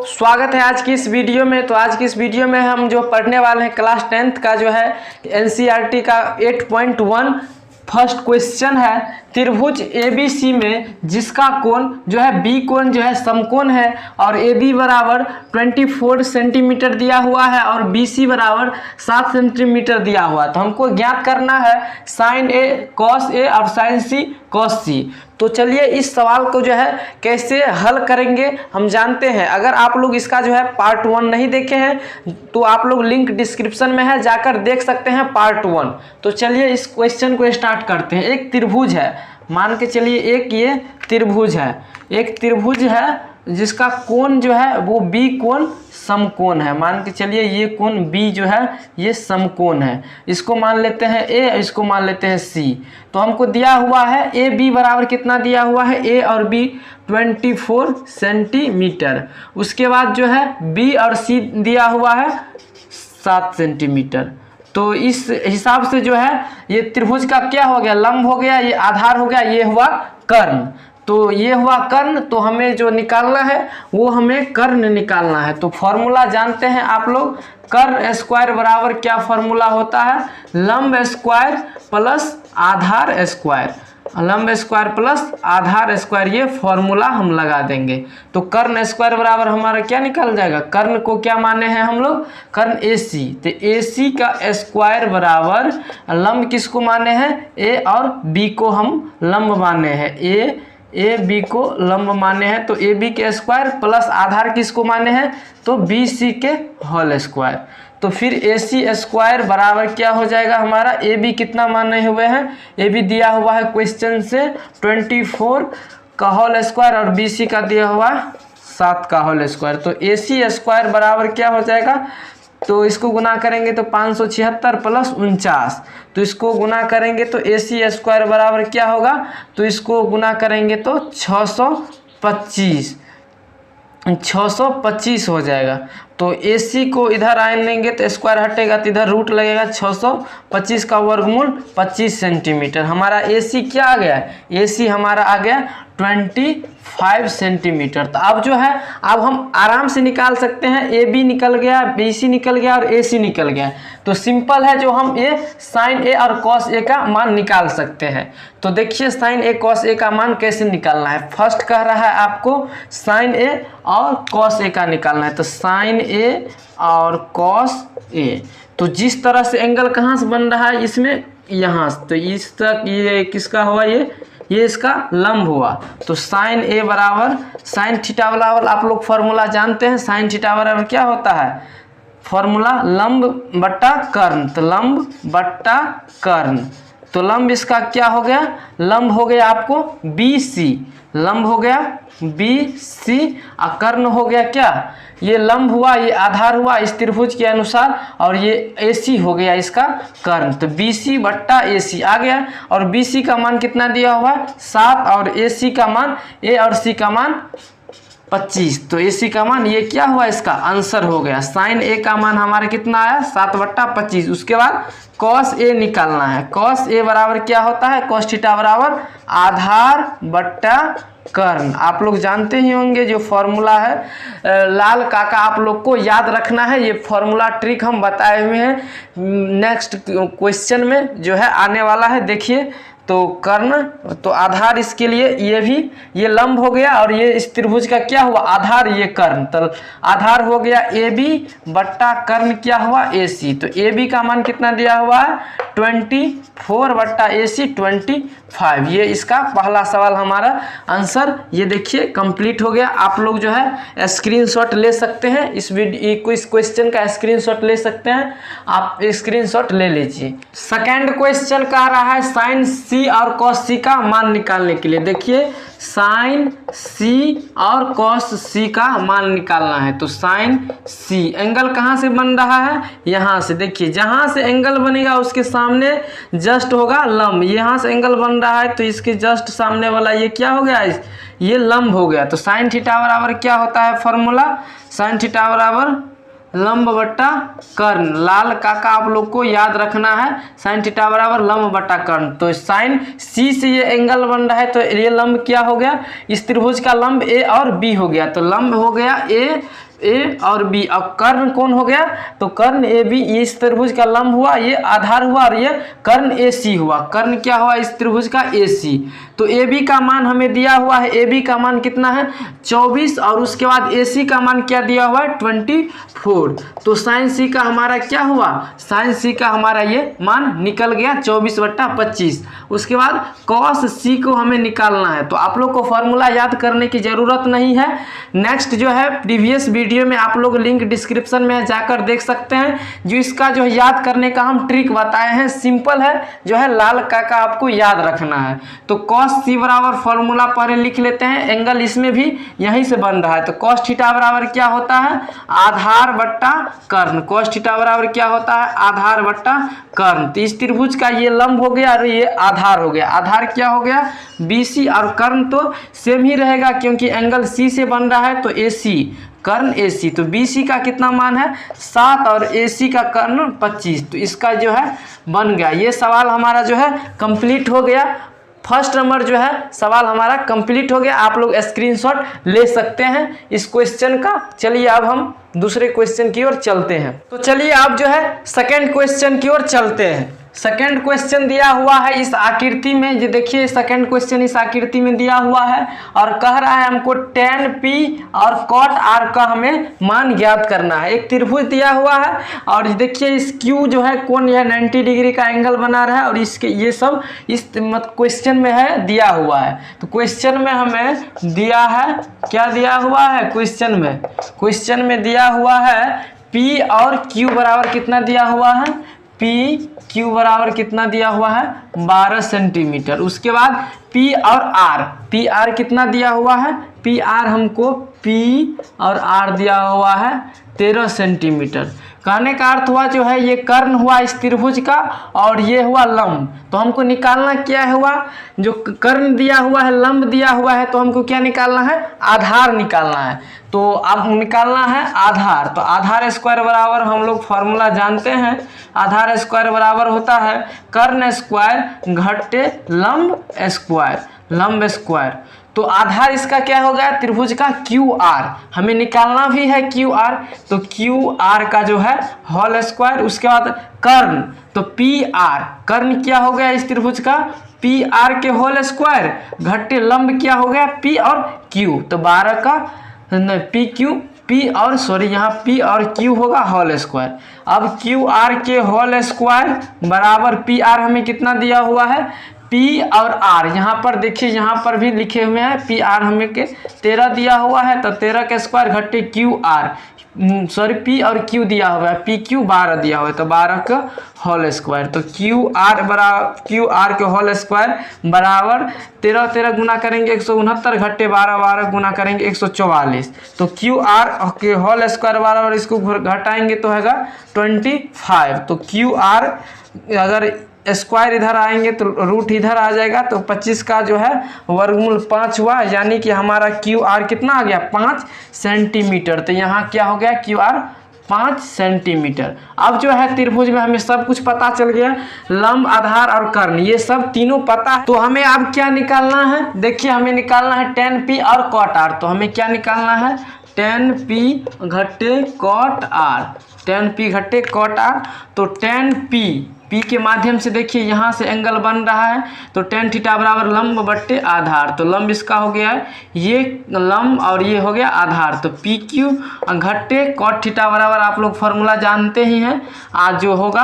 स्वागत है आज की इस वीडियो में। तो आज की इस वीडियो में हम जो पढ़ने वाले हैं क्लास 10th का जो है एनसीईआरटी का 8.1 फर्स्ट क्वेश्चन है। त्रिभुज ABC में जिसका कोण जो है बी कोण जो है समकोण है और AB बराबर 24 सेंटीमीटर दिया हुआ है और BC बराबर 7 सेंटीमीटर दिया हुआ है। तो हमको ज्ञात करना है साइन A कॉस A और साइन C कॉस C। तो चलिए इस सवाल को जो है कैसे हल करेंगे हम जानते हैं। अगर आप लोग इसका जो है पार्ट 1 नहीं देखे हैं तो आप लोग लिंक डिस्क्रिप्शन में है, जाकर देख सकते हैं पार्ट 1। तो चलिए इस क्वेश्चन को स्टार्ट करते हैं। एक त्रिभुज है, मान के चलिए एक ये त्रिभुज है, एक त्रिभुज है जिसका कोण जो है वो बी कोण समकोण है। मान के चलिए ये कोण बी जो है ये समकोण है। इसको मान लेते हैं ए, इसको मान लेते हैं सी। तो हमको दिया हुआ है ए बी बराबर कितना दिया हुआ है, ए और बी 24 सेंटीमीटर। उसके बाद जो है बी और सी दिया हुआ है 7 सेंटीमीटर। तो इस हिसाब से जो है ये त्रिभुज का क्या हो गया, लंब हो गया, ये आधार हो गया, ये हुआ कर्ण। तो ये हुआ कर्ण। तो हमें जो निकालना है वो हमें कर्ण निकालना है। तो फॉर्मूला जानते हैं आप लोग, कर्ण स्क्वायर बराबर क्या फॉर्मूला होता है, लंब स्क्वायर प्लस आधार स्क्वायर। लंब स्क्वायर प्लस आधार स्क्वायर, ये फॉर्मूला हम लगा देंगे। तो कर्ण स्क्वायर बराबर हमारा क्या निकल जाएगा, कर्ण को क्या माने हैं हम लोग, कर्ण AC। तो AC का स्क्वायर बराबर लंब किसको माने हैं, A और B को हम लंब माने हैं, A B को लंब माने हैं। तो AB के स्क्वायर प्लस आधार किसको माने हैं, तो BC के होल स्क्वायर। तो फिर AC स्क्वायर बराबर क्या हो जाएगा हमारा, AB कितना माने हुए हैं, AB दिया हुआ है क्वेश्चन से 24 का होल स्क्वायर और BC का दिया हुआ 7 का होल स्क्वायर। तो AC स्क्वायर बराबर क्या हो जाएगा, तो इसको गुना करेंगे तो 576 प्लस 49। तो इसको गुना करेंगे तो AC स्क्वायर बराबर क्या होगा, तो इसको गुना करेंगे तो 625 हो जाएगा। तो AC को इधर आएंगे तो स्क्वायर हटेगा तो इधर रूट लगेगा, 625 का वर्गमूल 25 सेंटीमीटर। हमारा AC क्या आ गया, AC हमारा आ गया 25 सेंटीमीटर। तो अब जो है अब हम आराम से निकाल सकते हैं, AB निकल गया, BC निकल गया और AC निकल गया। तो सिंपल है जो हम ये साइन A और कॉस A का मान निकाल सकते हैं। तो देखिए साइन A कॉस A का मान कैसे निकालना है। फर्स्ट कह रहा है आपको साइन A और कॉस A का निकालना है। तो साइन A और कॉस A, तो जिस तरह से एंगल कहाँ से बन रहा है इसमें, यहाँ से, तो इस तक ये किसका हुआ, ये इसका लंब हुआ। तो साइन A बराबर साइन थीटा बराबर आप लोग फॉर्मूला जानते हैं, साइन थीटा बराबर क्या होता है, फॉर्मूला लंब बट्टा कर्ण। तो लंब बट्टा कर्ण, तो लंब इसका क्या हो गया, लंब हो गया आपको BC, लंब हो गया BC और कर्ण हो गया क्या, ये लंब हुआ, ये आधार हुआ इस त्रिभुज के अनुसार और ये AC हो गया इसका कर्ण। तो BC बट्टा AC आ गया और BC का मान कितना दिया हुआ 7 और AC का मान A और C का मान 25। तो AC का मान ये क्या हुआ, इसका आंसर हो गया। साइन A का मान हमारा कितना आया 7/25। उसके बाद कॉस A निकालना है। कॉस A बराबर क्या होता है, कॉस थीटा बराबर आधार बट्टा कर्ण। आप लोग जानते ही होंगे जो फॉर्मूला है, लाल काका आप लोग को याद रखना है। ये फॉर्मूला ट्रिक हम बताए हुए हैं, नेक्स्ट क्वेश्चन में जो है आने वाला है। देखिए तो कर्ण, तो आधार इसके लिए ये भी, ये लंब हो गया और ये इस त्रिभुज का क्या हुआ आधार, ये कर्ण। तो आधार हो गया AB बट्टा कर्ण क्या हुआ AC। तो AB का मान कितना दिया हुआ है 24 बट्टा AC 25। ये इसका पहला सवाल हमारा आंसर, ये देखिए कंप्लीट हो गया। आप लोग जो है स्क्रीनशॉट ले सकते हैं, इस क्वेश्चन का स्क्रीनशॉट ले सकते हैं, आप स्क्रीनशॉट ले लीजिए। सेकंड क्वेश्चन कह रहा है साइन C और कॉस C का मान निकालने के लिए। देखिए साइन C और कॉस C का मान निकालना है। तो साइन C एंगल कहाँ से बन रहा है, यहाँ से। देखिए जहाँ से एंगल बनेगा उसके सामने जस्ट होगा लंब। यहाँ से एंगल बन रहा है तो इसके जस्ट सामने वाला ये क्या हो गया, ये लंब हो गया। तो साइन थीटा बराबर क्या होता है फॉर्मूला, साइन थीटा बराबर लंब बट्टा कर्ण। लाल काका आप लोग को याद रखना है, साइन थीटा बराबर लंब बट्टा कर्ण। तो साइन C से ये एंगल बन रहा है तो ये लंब क्या हो गया, इस त्रिभुज का लंब A और B हो गया। तो लंब हो गया A ए और बी, और कर्ण कौन हो गया, तो कर्ण ए बी, ये इस त्रिभुज का लंब हुआ, ये आधार हुआ, और ये कर्ण ए सी हुआ। कर्ण क्या हुआ इस त्रिभुज का, ए सी। तो ए बी का मान हमें दिया हुआ है, ए बी का मान कितना है 24, और उसके बाद ए सी का मान क्या दिया हुआ है 24। तो साइन सी का हमारा क्या हुआ, साइन सी का हमारा ये मान निकल गया 24/25। उसके बाद कॉस सी को हमें निकालना है। तो आप लोग को फॉर्मूला याद करने की ज़रूरत नहीं है। नेक्स्ट जो है प्रीवियस वीडियो में आप लोग लिंक डिस्क्रिप्शन में जाकर देख सकते हैं, जो इसका जो है याद करने का हम ट्रिक बताए हैं। सिंपल है, जो है लाल का आपको याद रखना है। तो कॉस सी बराबर फॉर्मूला पहले लिख लेते हैं, एंगल इसमें भी यहीं से बन रहा है। तो कॉस थीटा बराबर क्या होता है, आधार बट्टा कर्ण। कॉस थीटा बराबर क्या होता है, आधार बट्टा कर्ण। तो इस त्रिभुज का ये लंब हो गया और ये आधार हो गया। आधार क्या हो गया BC, और कर्ण तो सेम ही रहेगा क्योंकि एंगल C से बन रहा है, तो AC, कर्ण AC। तो BC का कितना मान है 7 और AC का कर्ण 25। तो इसका जो है बन गया। ये सवाल हमारा जो है कंप्लीट हो गया। फर्स्ट नंबर जो है सवाल हमारा कंप्लीट हो गया। आप लोग स्क्रीनशॉट ले सकते हैं इस क्वेश्चन का। चलिए अब हम दूसरे क्वेश्चन की ओर चलते हैं। तो चलिए आप जो है सेकंड क्वेश्चन की ओर चलते हैं। सेकंड क्वेश्चन दिया हुआ है इस आकृति में, जो देखिए सेकंड क्वेश्चन इस आकृति में दिया हुआ है और कह रहा है हमको tan P और cot R का हमें मान ज्ञात करना है। एक त्रिभुज दिया हुआ है और देखिए इस Q जो है कोण यह 90 डिग्री का एंगल बना रहा है, और इसके ये सब इस क्वेश्चन में है दिया हुआ है। तो क्वेश्चन में हमें दिया है, क्या दिया हुआ है क्वेश्चन में दिया हुआ है P और Q बराबर कितना दिया हुआ है, PQ बराबर कितना दिया हुआ है 12 सेंटीमीटर। उसके बाद P और R कितना दिया हुआ है, PR हमको P और R दिया हुआ है 13 सेंटीमीटर। कहने का अर्थ हुआ जो है ये कर्ण हुआ इस त्रिभुज का और ये हुआ लंब। तो हमको निकालना क्या हुआ, जो कर्ण दिया हुआ है लंब दिया हुआ है, तो हमको क्या निकालना है, आधार निकालना है। तो अब निकालना है आधार। तो आधार स्क्वायर बराबर हम लोग फॉर्मूला जानते हैं, आधार स्क्वायर बराबर होता है कर्ण स्क्वायर घटे लंब स्क्वायर। तो आधार इसका क्या हो गया त्रिभुज का QR, हमें निकालना भी है QR। तो QR का जो है होल स्क्वायर। उसके बाद कर्ण, तो PR, कर्ण क्या हो गया इस त्रिभुज का PR के होल स्क्वायर घटे लंब क्या हो गया P और Q। तो 12 का यहाँ P और Q होगा होल स्क्वायर। अब QR के होल स्क्वायर बराबर PR हमें कितना दिया हुआ है, P और R। यहाँ पर देखिए यहाँ पर भी लिखे हुए हैं PR हमें के 13 दिया हुआ है, तो 13 के स्क्वायर घटे P और Q दिया हुआ है, PQ 12 दिया हुआ है, तो 12 का होल स्क्वायर। तो QR के होल स्क्वायर बराबर 13 गुना करेंगे 169 घटे 12 गुना करेंगे 144। तो QR के होल स्क्वायर बराबर इसको घटाएंगे तो होगा 25। तो QR अगर स्क्वायर इधर आएंगे तो रूट इधर आ जाएगा, तो 25 का जो है वर्गमूल 5 हुआ, यानी कि हमारा QR कितना आ गया 5 सेंटीमीटर। तो यहाँ क्या हो गया QR 5 सेंटीमीटर। अब जो है त्रिभुज में हमें सब कुछ पता चल गया, लंब आधार और कर्ण ये सब तीनों पता है। तो हमें अब क्या निकालना है, देखिए हमें निकालना है tan P और cot R। तो हमें क्या निकालना है tan P घटे cot R, tan P घटे cot R। तो tan P के माध्यम से देखिए यहाँ से एंगल बन रहा है, तो tan थीटा बराबर लंब बट्टे आधार। तो लंब इसका हो गया है ये लंब और ये हो गया आधार। तो PQ घट्टे cot थीटा बराबर आप लोग फॉर्मूला जानते ही हैं, आज जो होगा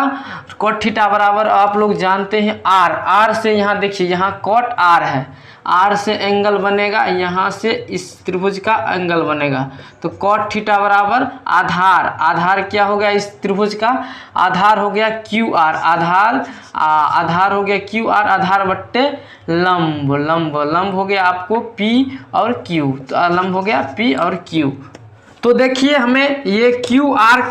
cot थीटा बराबर आप लोग जानते हैं R से यहाँ देखिए यहाँ cot R है, R से एंगल बनेगा, यहाँ से इस त्रिभुज का एंगल बनेगा। तो cot थीटा बराबर आधार क्या हो गया इस त्रिभुज का, आधार हो गया QR, आधार हो गया QR, आधार बट्टे लंब हो गया आपको P और Q। तो लंब हो गया P और Q। तो देखिए हमें ये QR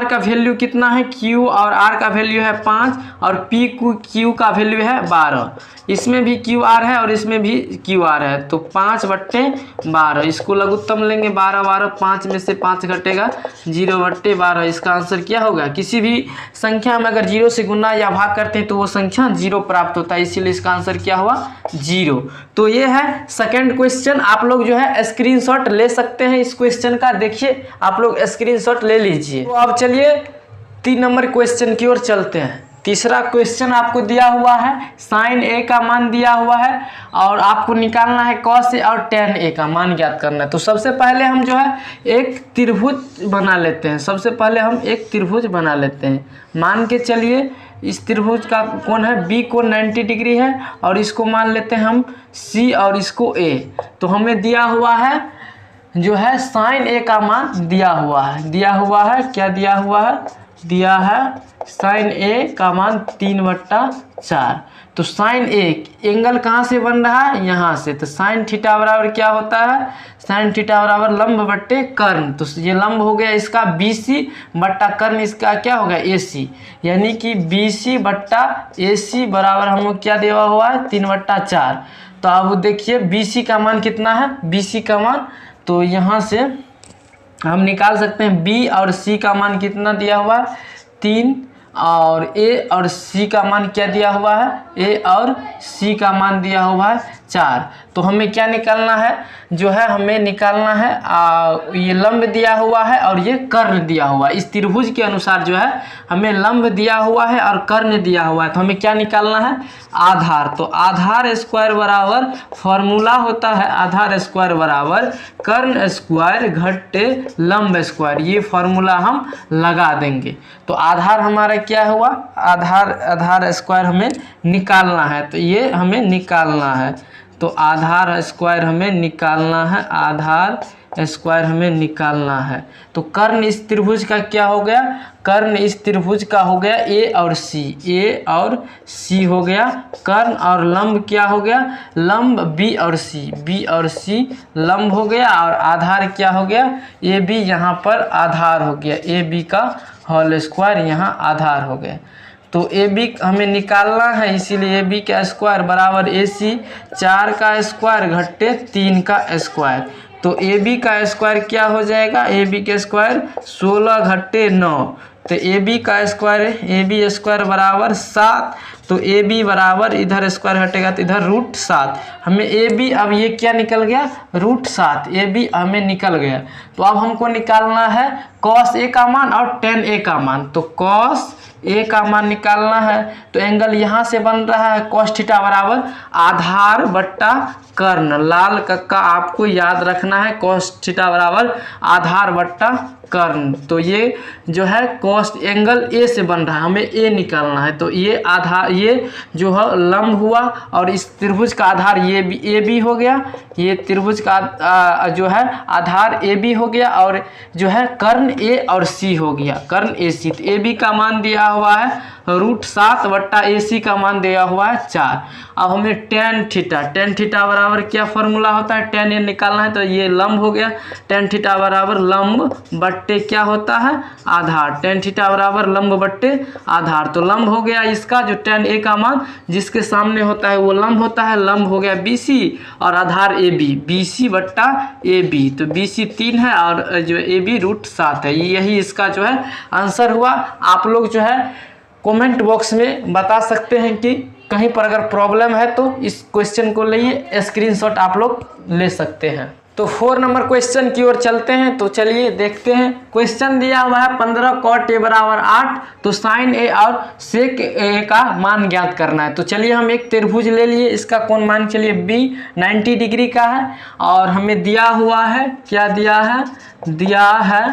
का वैल्यू कितना है, Q और R का वैल्यू है 5 और Q का वैल्यू है 12। इसमें भी QR है और इसमें भी QR है, तो 5/12। इसको लघुत्तम लेंगे 12 5 में से 5 घटेगा 0/12। इसका आंसर क्या होगा, किसी भी संख्या में अगर 0 से गुना या भाग करते हैं तो वो संख्या 0 प्राप्त होता है, इसीलिए इसका आंसर क्या हुआ 0। तो ये है सेकंड क्वेश्चन। आप लोग जो है स्क्रीनशॉट ले सकते हैं इस क्वेश्चन क्वेश्चन का देखिए, आप लोग स्क्रीनशॉट ले लीजिए। तो अब चलिए 3 नंबर क्वेश्चन की ओर चलते हैं। तीसरा क्वेश्चन आपको दिया हुआ है, साइन ए का मान दिया हुआ है और आपको निकालना है कॉस ए और टेन ए का मान ज्ञात करना है। तो सबसे पहले हम जो है एक त्रिभुज बना लेते हैं। सबसे पहले हम एक त्रिभुज बना लेते हैं। मान के चलिए इस त्रिभुज का कोण है बी, कोण 90 डिग्री है और इसको मान लेते हैं हम सी और इसको ए। तो हमें दिया हुआ है जो है साइन ए का मान दिया हुआ है क्या दिया हुआ है, दिया है साइन ए का मान 3/4। तो साइन ए एंगल कहाँ से बन रहा है, यहाँ से। तो साइन थीटा बराबर क्या होता है, साइन थीटा बराबर लंब बट्टे कर्ण। तो ये लंब हो गया इसका BC बट्टा कर्ण इसका क्या हो गया AC, यानी कि BC बट्टा AC बराबर हमको क्या दिया हुआ है 3/4। तो अब देखिए BC का मान कितना है, BC का मान तो यहाँ से हम निकाल सकते हैं B और C का मान कितना दिया हुआ है 3 और A और C का मान क्या दिया हुआ है, A और C का मान दिया हुआ है 4। तो हमें क्या निकालना है, जो है हमें निकालना है ये लंब दिया हुआ है और ये कर्ण दिया हुआ है। इस त्रिभुज के अनुसार जो है हमें लंब दिया हुआ है और कर्ण दिया हुआ है। तो हमें क्या निकालना है, आधार। तो आधार स्क्वायर बराबर फॉर्मूला होता है आधार स्क्वायर बराबर कर्ण स्क्वायर घट्टे लंब स्क्वायर। ये फॉर्मूला हम लगा देंगे। तो आधार हमारा क्या हुआ, आधार स्क्वायर हमें निकालना है। तो ये हमें निकालना है। तो आधार स्क्वायर हमें निकालना है, आधार स्क्वायर हमें निकालना है। तो कर्ण इस त्रिभुज का क्या हो गया, कर्ण इस त्रिभुज का हो गया A और C, A और C हो गया कर्ण, और लंब क्या हो गया, लंब B और C लंब हो गया, और आधार क्या हो गया AB, यहाँ पर आधार हो गया, AB का होल स्क्वायर यहाँ आधार हो गया। तो AB हमें निकालना है, इसीलिए AB का स्क्वायर बराबर AC 4 का स्क्वायर घट्टे 3 का स्क्वायर। तो AB का स्क्वायर क्या हो जाएगा, AB का स्क्वायर 16 घट्टे 9। तो AB का स्क्वायर, AB स्क्वायर बराबर 7। तो AB बराबर इधर स्क्वायर हटेगा तो इधर √7। हमें AB अब ये क्या निकल गया, √7 AB हमें निकल गया। तो अब हमको निकालना है cos A का मान और tan A का मान। तो cos A का मान निकालना है। तो एंगल यहाँ से बन रहा है cos थीटा बराबर आधार बट्टा कर्ण। लाल कक्का आपको याद रखना है, cos थीटा बराबर आधार बट्टा कर्ण। तो ये जो है cos एंगल A से बन रहा है, हमें A निकालना है। तो ये आधार, ये जो है लंब हुआ और इस त्रिभुज का आधार ये भी AB हो गया। ये त्रिभुज का जो है आधार AB हो गया और जो है कर्ण A और C हो गया, कर्ण AC। तो AB का मान दिया हुआ है √7 बट्टा AC का मान दिया हुआ है 4। अब हमें tan थीटा बराबर क्या फॉर्मूला होता है, tan A निकालना है। तो ये लंब हो गया, tan थीटा बराबर लंब बट्टे क्या होता है आधार, tan थीटा बराबर लंब बट्टे आधार। तो लंब हो गया इसका जो tan A का मान जिसके सामने होता है वो लंब होता है, लंब हो गया BC और आधार AB, BC बट्टा AB। तो BC 3 है और जो AB √7 है। यही इसका जो है आंसर हुआ। आप लोग जो है कमेंट बॉक्स में बता सकते हैं कि कहीं पर अगर प्रॉब्लम है तो इस क्वेश्चन को लिए स्क्रीनशॉट आप लोग ले सकते हैं। तो 4 नंबर क्वेश्चन की ओर चलते हैं। तो चलिए देखते हैं। क्वेश्चन दिया हुआ है 15 cot A बराबर 8। तो साइन A और सेक A का मान ज्ञात करना है। तो चलिए हम एक त्रिभुज ले लिए, इसका कोण मान चलिए B 90 डिग्री का है और हमें दिया हुआ है, क्या दिया है,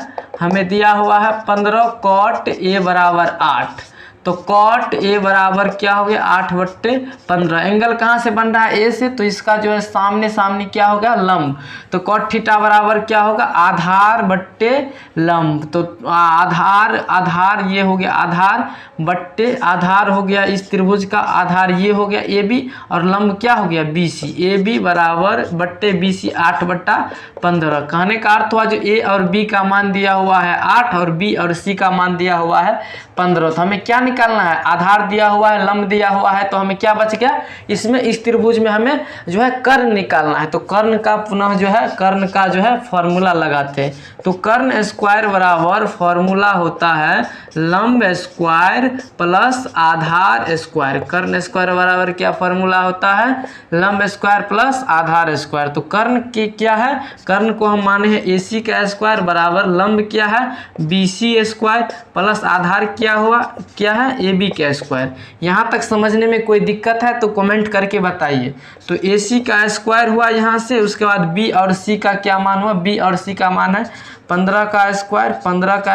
हमें दिया हुआ है 15 cot A बराबर 8। तो cot A बराबर क्या हो गया 8/15। एंगल कहाँ से बन रहा है A से, तो इसका जो है सामने क्या होगा लंब। तो cot थीटा बराबर क्या होगा आधार बट्टे लंब। तो आधार ये हो गया आधार बट्टे आधार हो गया इस त्रिभुज का आधार ये हो गया AB और लंब क्या हो गया BC। AB बराबर बट्टे BC 8/15। कहने का अर्थ हुआ जो A और B का मान दिया हुआ है 8 और B और C का मान दिया हुआ है 15। तो हमें क्या निकालना है, आधार दिया हुआ है, लंब दिया हुआ है, तो हमें क्या बच गया इसमें, इस त्रिभुज में हमें जो है कर्ण निकालना है। तो कर्ण का पुनः जो है कर्ण का जो है फॉर्मूला लगाते हैं। तो कर्ण स्क्वायर बराबर फॉर्मूला होता है लंब स्क्वायर प्लस आधार स्क्वायर। कर्ण स्क्वायर बराबर क्या फॉर्मूला होता है, लंब स्क्वायर प्लस आधार स्क्वायर। तो कर्ण की क्या है, कर्ण को हम माने हैं AC का स्क्वायर बराबर लंब क्या है BC स्क्वायर प्लस आधार क्या है AB का स्क्वायर। यहाँ तक समझने में कोई दिक्कत है तो कमेंट करके बताइए। तो AC का स्क्वायर हुआ यहाँ से, उसके बाद B और C का क्या मान हुआ, B और C का मान है 15 का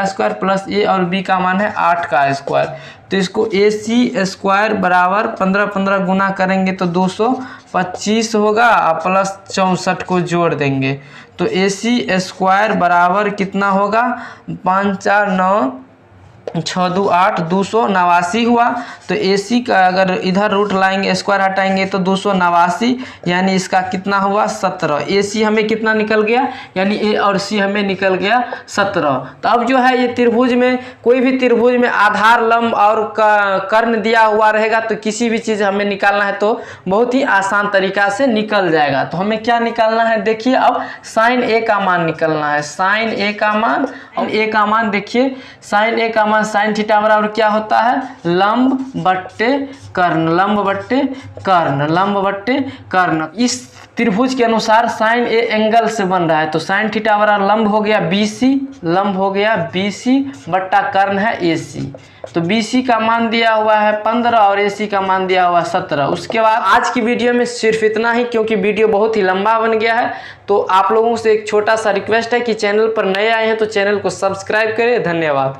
स्क्वायर प्लस A और B का मान है 8 का स्क्वायर। तो इसको AC स्क्वायर बराबर 15 गुना करेंगे तो 225 होगा, प्लस 64 को जोड़ देंगे तो AC स्क्वायर बराबर कितना होगा, 5 4 9 6 2 8 289 हुआ। तो AC का अगर इधर रूट लाएंगे स्क्वायर हटाएंगे तो 289, यानी इसका कितना हुआ 17। AC हमें कितना निकल गया, यानी A और C हमें निकल गया 17। तो अब जो है ये त्रिभुज में, कोई भी त्रिभुज में आधार लंब और कर्ण दिया हुआ रहेगा तो किसी भी चीज़ हमें निकालना है तो बहुत ही आसान तरीका से निकल जाएगा। तो हमें क्या निकालना है, देखिए अब साइन A का मान निकलना है, साइन A का मान, और A का मान देखिए साइन A का मान साइन थीटा बराबर क्या होता है, लंब बट्टे कर्ण, लंब बट्टे कर्ण, लंब बट्टे कर्ण। इस त्रिभुज के अनुसार साइन A एंगल से बन रहा है, तो साइन थीटा बराबर लंब हो गया BC, लंब हो गया BC बट्टा कर्ण है AC। तो BC का मान दिया हुआ है 15 और AC का मान दिया हुआ 17। उसके बाद आज की वीडियो में सिर्फ इतना ही, क्योंकि वीडियो बहुत ही लंबा बन गया है। तो आप लोगों से एक छोटा सा रिक्वेस्ट है कि चैनल पर नए आए हैं तो चैनल को सब्सक्राइब करें। धन्यवाद।